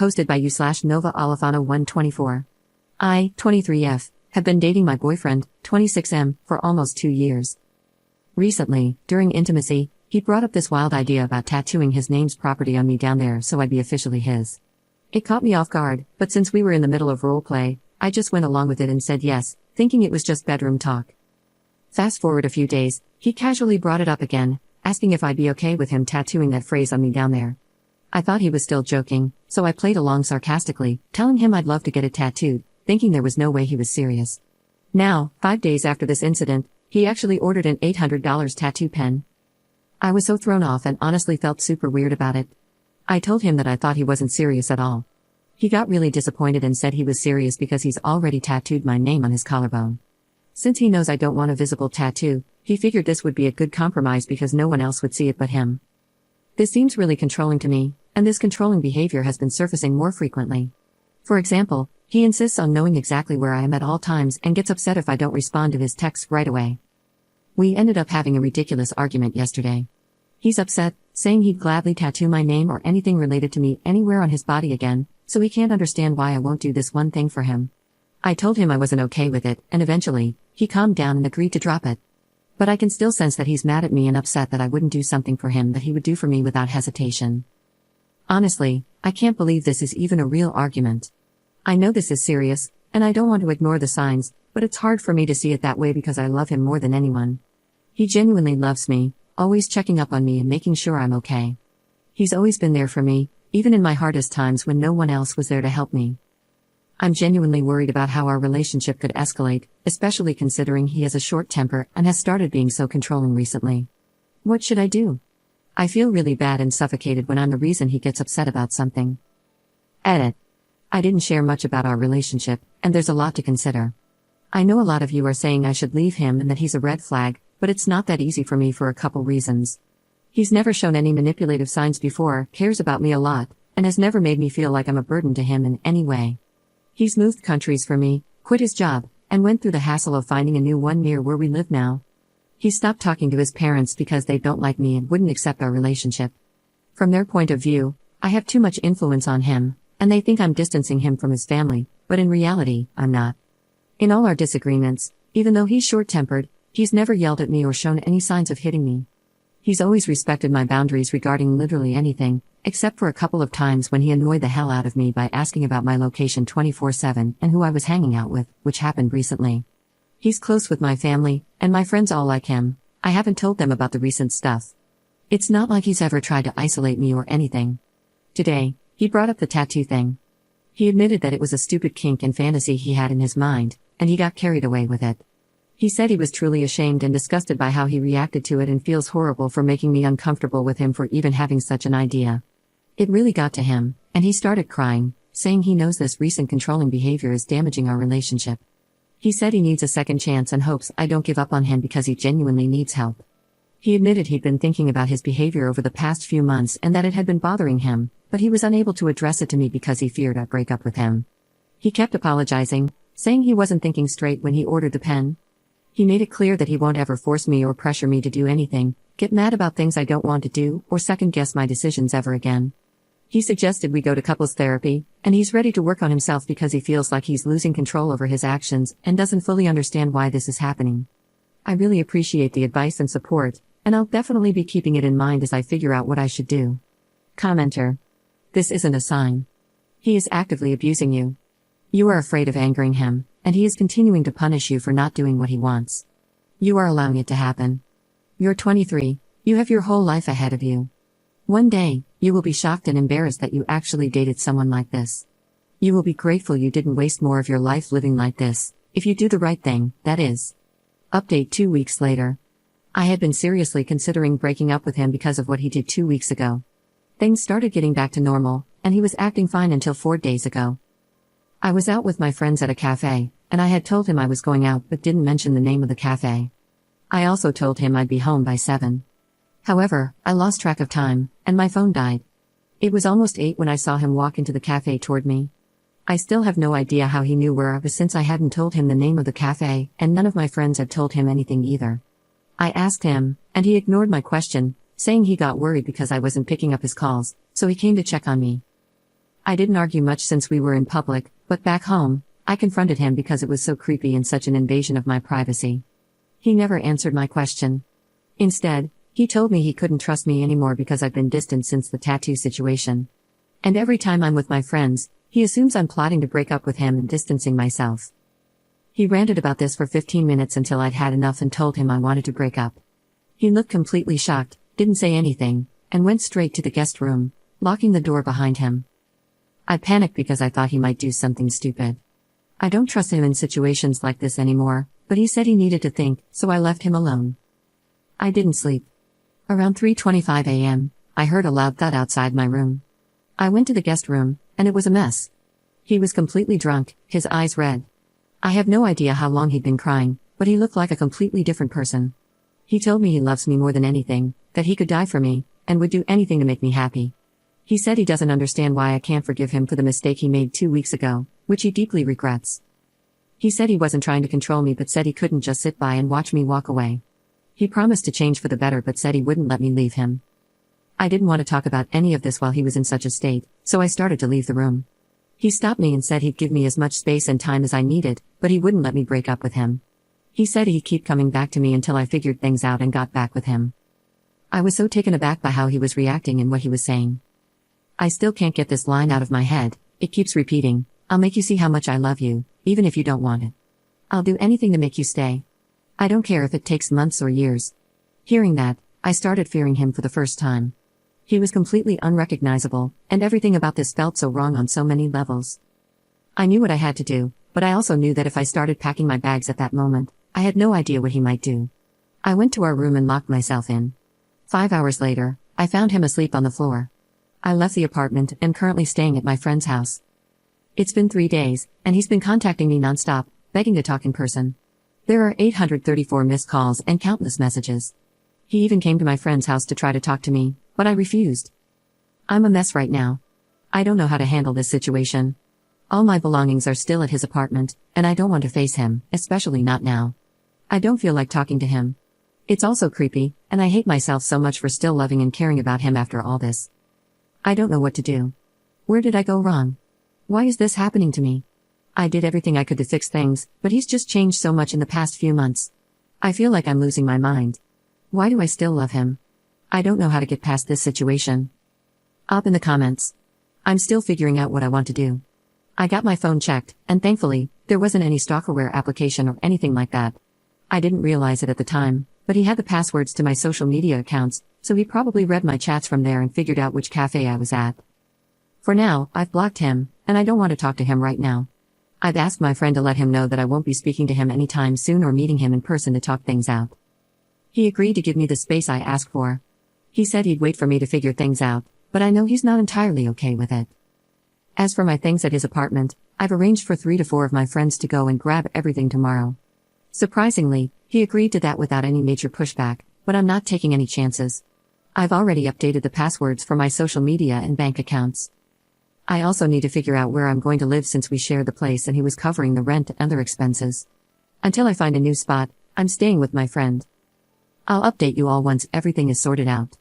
Hosted by you/Nova Alifano 124. I, 23F, have been dating my boyfriend, 26M, for almost 2 years. Recently, during intimacy, he brought up this wild idea about tattooing his name's property on me down there so I'd be officially his. It caught me off guard, but since we were in the middle of roleplay, I just went along with it and said yes, thinking it was just bedroom talk. Fast forward a few days, he casually brought it up again, asking if I'd be okay with him tattooing that phrase on me down there. I thought he was still joking, so I played along sarcastically, telling him I'd love to get it tattooed, thinking there was no way he was serious. Now, 5 days after this incident, he actually ordered an $800 tattoo pen. I was so thrown off and honestly felt super weird about it. I told him that I thought he wasn't serious at all. He got really disappointed and said he was serious because he's already tattooed my name on his collarbone. Since he knows I don't want a visible tattoo, he figured this would be a good compromise because no one else would see it but him. This seems really controlling to me, and this controlling behavior has been surfacing more frequently. For example, he insists on knowing exactly where I am at all times and gets upset if I don't respond to his texts right away. We ended up having a ridiculous argument yesterday. He's upset, saying he'd gladly tattoo my name or anything related to me anywhere on his body again, so he can't understand why I won't do this one thing for him. I told him I wasn't okay with it, and eventually, he calmed down and agreed to drop it. But I can still sense that he's mad at me and upset that I wouldn't do something for him that he would do for me without hesitation. Honestly, I can't believe this is even a real argument. I know this is serious, and I don't want to ignore the signs, but it's hard for me to see it that way because I love him more than anyone. He genuinely loves me, always checking up on me and making sure I'm okay. He's always been there for me, even in my hardest times when no one else was there to help me. I'm genuinely worried about how our relationship could escalate, especially considering he has a short temper and has started being so controlling recently. What should I do? I feel really bad and suffocated when I'm the reason he gets upset about something. Edit. I didn't share much about our relationship, and there's a lot to consider. I know a lot of you are saying I should leave him and that he's a red flag, but it's not that easy for me for a couple reasons. He's never shown any manipulative signs before, cares about me a lot, and has never made me feel like I'm a burden to him in any way. He's moved countries for me, quit his job, and went through the hassle of finding a new one near where we live now. He stopped talking to his parents because they don't like me and wouldn't accept our relationship. From their point of view, I have too much influence on him, and they think I'm distancing him from his family, but in reality, I'm not. In all our disagreements, even though he's short-tempered, he's never yelled at me or shown any signs of hitting me. He's always respected my boundaries regarding literally anything, except for a couple of times when he annoyed the hell out of me by asking about my location 24/7 and who I was hanging out with, which happened recently. He's close with my family, and my friends all like him. I haven't told them about the recent stuff. It's not like he's ever tried to isolate me or anything. Today, he brought up the tattoo thing. He admitted that it was a stupid kink and fantasy he had in his mind, and he got carried away with it. He said he was truly ashamed and disgusted by how he reacted to it and feels horrible for making me uncomfortable with him for even having such an idea. It really got to him, and he started crying, saying he knows this recent controlling behavior is damaging our relationship. He said he needs a second chance and hopes I don't give up on him because he genuinely needs help. He admitted he'd been thinking about his behavior over the past few months and that it had been bothering him, but he was unable to address it to me because he feared I'd break up with him. He kept apologizing, saying he wasn't thinking straight when he ordered the pen. He made it clear that he won't ever force me or pressure me to do anything, get mad about things I don't want to do, or second-guess my decisions ever again. He suggested we go to couples therapy, and he's ready to work on himself because he feels like he's losing control over his actions and doesn't fully understand why this is happening. I really appreciate the advice and support, and I'll definitely be keeping it in mind as I figure out what I should do. Commenter. This isn't a sign. He is actively abusing you. You are afraid of angering him, and he is continuing to punish you for not doing what he wants. You are allowing it to happen. You're 23, you have your whole life ahead of you. One day, you will be shocked and embarrassed that you actually dated someone like this. You will be grateful you didn't waste more of your life living like this, if you do the right thing, that is. Update 2 weeks later. I had been seriously considering breaking up with him because of what he did 2 weeks ago. Things started getting back to normal, and he was acting fine until 4 days ago. I was out with my friends at a cafe, and I had told him I was going out but didn't mention the name of the cafe. I also told him I'd be home by 7. However, I lost track of time, and my phone died. It was almost 8 when I saw him walk into the cafe toward me. I still have no idea how he knew where I was since I hadn't told him the name of the cafe, and none of my friends had told him anything either. I asked him, and he ignored my question, saying he got worried because I wasn't picking up his calls, so he came to check on me. I didn't argue much since we were in public, but back home, I confronted him because it was so creepy and such an invasion of my privacy. He never answered my question. Instead, he told me he couldn't trust me anymore because I've been distant since the tattoo situation. And every time I'm with my friends, he assumes I'm plotting to break up with him and distancing myself. He ranted about this for 15 minutes until I'd had enough and told him I wanted to break up. He looked completely shocked, didn't say anything, and went straight to the guest room, locking the door behind him. I panicked because I thought he might do something stupid. I don't trust him in situations like this anymore, but he said he needed to think, so I left him alone. I didn't sleep. Around 3:25 a.m., I heard a loud thud outside my room. I went to the guest room, and it was a mess. He was completely drunk, his eyes red. I have no idea how long he'd been crying, but he looked like a completely different person. He told me he loves me more than anything, that he could die for me, and would do anything to make me happy. He said he doesn't understand why I can't forgive him for the mistake he made 2 weeks ago, which he deeply regrets. He said he wasn't trying to control me but said he couldn't just sit by and watch me walk away. He promised to change for the better but said he wouldn't let me leave him. I didn't want to talk about any of this while he was in such a state, so I started to leave the room. He stopped me and said he'd give me as much space and time as I needed, but he wouldn't let me break up with him. He said he'd keep coming back to me until I figured things out and got back with him. I was so taken aback by how he was reacting and what he was saying. I still can't get this line out of my head. It keeps repeating, "I'll make you see how much I love you, even if you don't want it. I'll do anything to make you stay. I don't care if it takes months or years." Hearing that, I started fearing him for the first time. He was completely unrecognizable, and everything about this felt so wrong on so many levels. I knew what I had to do, but I also knew that if I started packing my bags at that moment, I had no idea what he might do. I went to our room and locked myself in. 5 hours later, I found him asleep on the floor. I left the apartment and currently staying at my friend's house. It's been 3 days, and he's been contacting me nonstop, begging to talk in person. There are 834 missed calls and countless messages. He even came to my friend's house to try to talk to me, but I refused. I'm a mess right now. I don't know how to handle this situation. All my belongings are still at his apartment, and I don't want to face him, especially not now. I don't feel like talking to him. It's also creepy, and I hate myself so much for still loving and caring about him after all this. I don't know what to do. Where did I go wrong? Why is this happening to me? I did everything I could to fix things, but he's just changed so much in the past few months. I feel like I'm losing my mind. Why do I still love him? I don't know how to get past this situation. Up in the comments. I'm still figuring out what I want to do. I got my phone checked, and thankfully, there wasn't any stalkerware application or anything like that. I didn't realize it at the time, but he had the passwords to my social media accounts, so he probably read my chats from there and figured out which cafe I was at. For now, I've blocked him, and I don't want to talk to him right now. I've asked my friend to let him know that I won't be speaking to him anytime soon or meeting him in person to talk things out. He agreed to give me the space I asked for. He said he'd wait for me to figure things out, but I know he's not entirely okay with it. As for my things at his apartment, I've arranged for 3 to 4 of my friends to go and grab everything tomorrow. Surprisingly, he agreed to that without any major pushback, but I'm not taking any chances. I've already updated the passwords for my social media and bank accounts. I also need to figure out where I'm going to live since we share the place and he was covering the rent and other expenses. Until I find a new spot, I'm staying with my friend. I'll update you all once everything is sorted out.